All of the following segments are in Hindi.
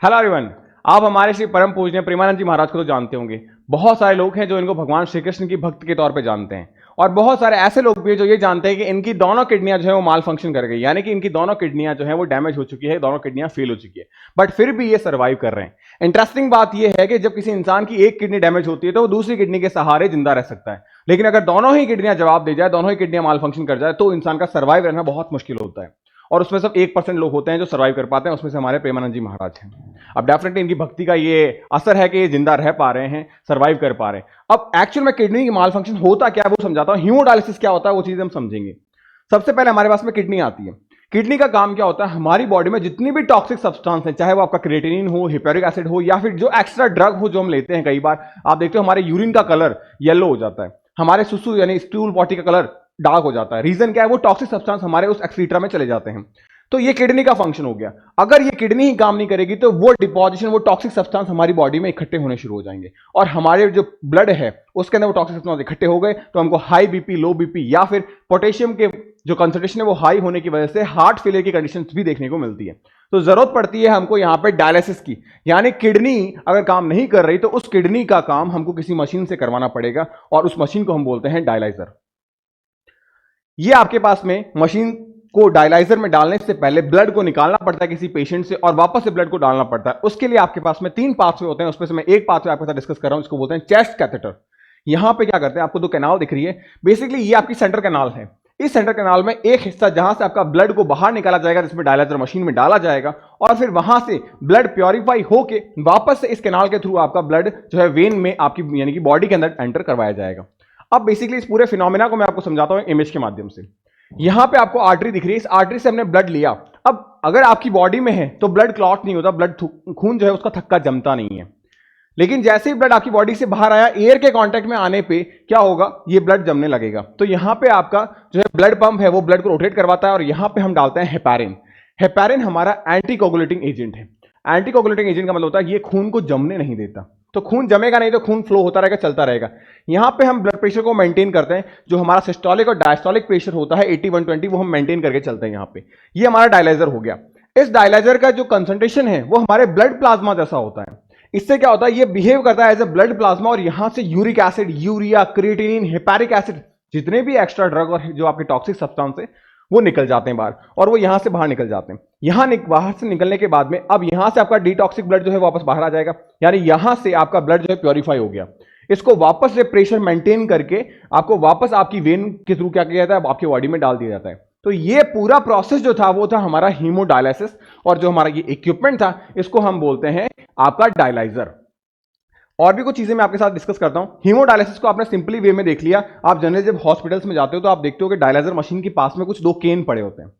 Hello everyone. आप हमारे श्री परम पूजनीय प्रेमानंद जी महाराज को तो जानते होंगे। बहुत सारे लोग हैं जो इनको भगवान श्री कृष्ण की भक्त के तौर पे जानते हैं, और बहुत सारे ऐसे लोग भी हैं जो ये जानते हैं कि इनकी दोनों किडनियां जो है वो माल फंक्शन कर गई, यानी कि इनकी दोनों किडनियां जो है वो डैमेज हो चुकी है, दोनों किडनियां फेल हो चुकी है, बट फिर भी ये सर्वाइव कर रहे हैं। इंटरेस्टिंग बात ये है कि जब किसी इंसान की एक किडनी डैमेज होती है तो वो दूसरी किडनी के सहारे जिंदा रह सकता है, लेकिन अगर दोनों ही किडनियां जवाब दे जाए, दोनों ही किडनियां माल फंक्शन कर जाए, तो इंसान का सर्वाइव रहना बहुत मुश्किल होता है। और उसमें सब 1% लोग होते हैं जो सर्वाइव कर पाते हैं, उसमें से हमारे प्रेमानंद जी महाराज हैं। अब डेफिनेटली इनकी भक्ति का ये असर है कि ये जिंदा रह पा रहे हैं, सर्वाइव कर पा रहे हैं। अब एक्चुअल में किडनी की माल फंक्शन होता क्या है वो समझाता हूं। हीमोडायलिसिस क्या होता है वो चीज हम समझेंगे। सबसे पहले हमारे पास में किडनी आती है। किडनी का काम क्या होता है, हमारी बॉडी में जितनी भी टॉक्सिक सब्सटेंस है, चाहे वो आपका क्रिएटिनिन हो, हिप्योरिक एसिड हो, या फिर जो एक्स्ट्रा ड्रग हो जो हम लेते हैं, कई बार आप देखते हो हमारे यूरिन का कलर येलो हो जाता है, हमारे सुसु यानी स्टूल पॉटी का कलर डार्क हो जाता है। रीजन क्या है, वो टॉक्सिक सब्सटेंस हमारे उस एक्सीट्रा में चले जाते हैं। तो ये किडनी का फंक्शन हो गया। अगर ये किडनी ही काम नहीं करेगी तो वो डिपोजिशन, वो टॉक्सिक सब्सटेंस हमारी बॉडी में इकट्ठे होने शुरू हो जाएंगे, और हमारे जो ब्लड है उसके अंदर वो टॉक्सिक सब्सटेंस इकट्ठे हो गए तो हमको हाई बीपी, लो बीपी, या फिर पोटेशियम के जो कंसंट्रेशन है वो हाई होने की वजह से हार्ट फेलियर की कंडीशन भी देखने को मिलती है। तो जरूरत पड़ती है हमको यहां पे डायलिसिस की, यानी किडनी अगर काम नहीं कर रही तो उस किडनी का काम हमको किसी मशीन से करवाना पड़ेगा, और उस मशीन को हम बोलते हैं डायलाइजर। ये आपके पास में मशीन को डायलाइजर में डालने से पहले ब्लड को निकालना पड़ता है किसी पेशेंट से, और वापस से ब्लड को डालना पड़ता है। उसके लिए आपके पास में 3 पाथवे होते हैं, उसमें से मैं एक पाथवे आपके साथ डिस्कस कर रहा हूं, इसको बोलते हैं चेस्ट कैथेटर। यहां पे क्या करते हैं, आपको 2 कैनाल दिख रही है, बेसिकली ये आपकी सेंटर कैनाल है। इस सेंटर कैनाल में एक हिस्सा जहां से आपका ब्लड को बाहर निकाला जाएगा, जिसमें डायलाइजर मशीन में डाला जाएगा, और फिर वहां से ब्लड प्योरीफाई होके वापस से इस कैनाल के थ्रू आपका ब्लड जो है वेन में आपकी यानी कि बॉडी के अंदर एंटर करवाया जाएगा। अब बेसिकली इस पूरे फिनोमेना को मैं आपको समझाता हूं इमेज के माध्यम से। यहां पे आपको आर्टरी दिख रही है, इस आर्टरी से हमने ब्लड लिया। अब अगर आपकी बॉडी में है तो ब्लड क्लॉट नहीं होता, ब्लड खून जो है उसका थक्का जमता नहीं है। लेकिन जैसे ही ब्लड आपकी बॉडी से बाहर आया, एयर के कांटेक्ट में आने पे क्या होगा, ये ब्लड जमने लगेगा। तो यहां पे आपका जो है ब्लड पंप है वो ब्लड को रोटेट करवाता है, और यहां पे हम डालते हैं हेपारिन। हेपारिन हमारा एंटीकोगुलेटिंग एजेंट है। एंटीकोगुलेटिंग एजेंट का मतलब होता है ये खून को जमने नहीं देता, तो खून जमेगा नहीं तो खून फ्लो होता रहेगा, चलता रहेगा। यहां पे हम ब्लड प्रेशर को मेंटेन करते हैं, जो हमारा सिस्टोलिक और डायस्टोलिक प्रेशर होता है 80-120, वो हम मेंटेन करके चलते हैं यहां पे। ये हमारा डायलाइजर हो गया। इस डायलाइजर का जो कंसंट्रेशन है वो हमारे ब्लड प्लाज्मा जैसा होता है। इससे क्या होता है, ये बिहेव करता है एज ए ब्लड प्लाज्मा, और यहां से uric acid, urea, creatinine, hippuric acid, जितने भी एक्स्ट्रा ड्रग और जो आपके टॉक्सिक सब्सटेंस है वो निकल जाते हैं बाहर, और वो यहां से बाहर निकल जाते हैं। बाहर से निकलने के बाद में अब यहां से आपका डिटॉक्सिक ब्लड जो है वापस बाहर आ जाएगा, यानी यहां से आपका ब्लड जो है प्योरीफाई हो गया। इसको वापस से प्रेशर मेंटेन करके आपको वापस आपकी वेन के थ्रू क्या किया जाता है, आपकी बॉडी में डाल दिया जाता है। तो ये पूरा प्रोसेस जो था वो था हमारा हीमोडायलिसिस, और जो हमारा ये इक्विपमेंट था इसको हम बोलते हैं आपका डायलाइजर। और भी कुछ चीजें मैं आपके साथ डिस्कस करता हूं। हीमोडायलिसिस को आपने सिंपली वे में देख लिया। आप जनरली जब हॉस्पिटल्स में जाते हो तो आप देखते हो कि डायलाइजर मशीन के पास में कुछ 2 केन पड़े होते हैं।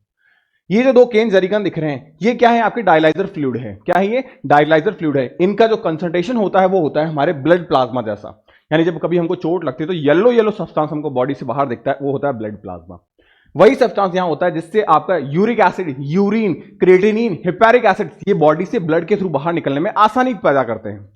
ये जो 2 केन जरीगन दिख रहे हैं, ये क्या है, आपकी डायलाइजर फ्लूइड है। क्या है ये, डायलाइजर फ्लूइड है। इनका जो कंसंट्रेशन होता है वो होता है हमारे ब्लड प्लाज्मा जैसा, यानी जब कभी हमको चोट लगती है तो येलो येलो सब्सटेंस हमको बॉडी से बाहर दिखता है, वो होता है ब्लड प्लाज्मा। वही सब्सटेंस यहां होता है जिससे आपका uric acid, urine, creatinine, hippuric acid ये बॉडी से ब्लड के थ्रू बाहर निकलने में आसानी पैदा करते हैं।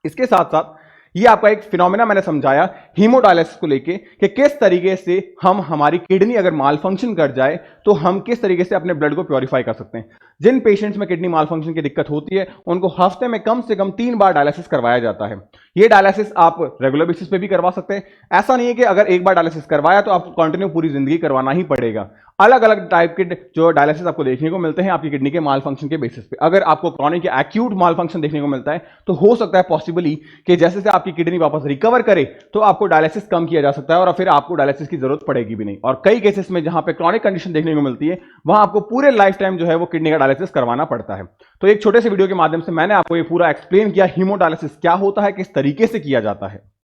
इसके साथ साथ ये आपका एक फिनोमेना मैंने समझाया हीमोडायलिसिस को लेके कि किस तरीके से हम, हमारी किडनी अगर माल फंक्शन कर जाए तो हम किस तरीके से अपने ब्लड को प्योरीफाई कर सकते हैं। जिन पेशेंट्स में किडनी माल फंक्शन की दिक्कत होती है उनको हफ्ते में कम से कम 3 बार डायलिसिस करवाया जाता है। ये डायलिसिस आप रेगुलर बेसिस पे भी करवा सकते हैं। ऐसा नहीं है कि अगर एक बार डायलिसिस करवाया तो आपको कंटिन्यू पूरी जिंदगी करवाना ही पड़ेगा। अलग अलग टाइप के जो डायलिसिस आपको देखने को मिलते हैं आपकी किडनी के माल फंक्शन के बेसिस पे। अगर आपको क्रॉनिक या एक्यूट माल फंक्शन देखने को मिलता है तो हो सकता है पॉसिबली कि जैसे से आपकी किडनी वापस रिकवर करे तो आपको डायलिसिस कम किया जा सकता है, और फिर आपको डायलिसिस की जरूरत पड़ेगी भी नहीं। और कई केसेस में जहां पे क्रॉनिक कंडीशन देखने को मिलती है वहां आपको पूरे लाइफ टाइम जो है वो किडनी का डायलिसिस करवाना पड़ता है। तो एक छोटे से वीडियो के माध्यम से मैंने आपको ये पूरा एक्सप्लेन किया हीमोडायलिसिस क्या होता है, किस तरीके से किया जाता है।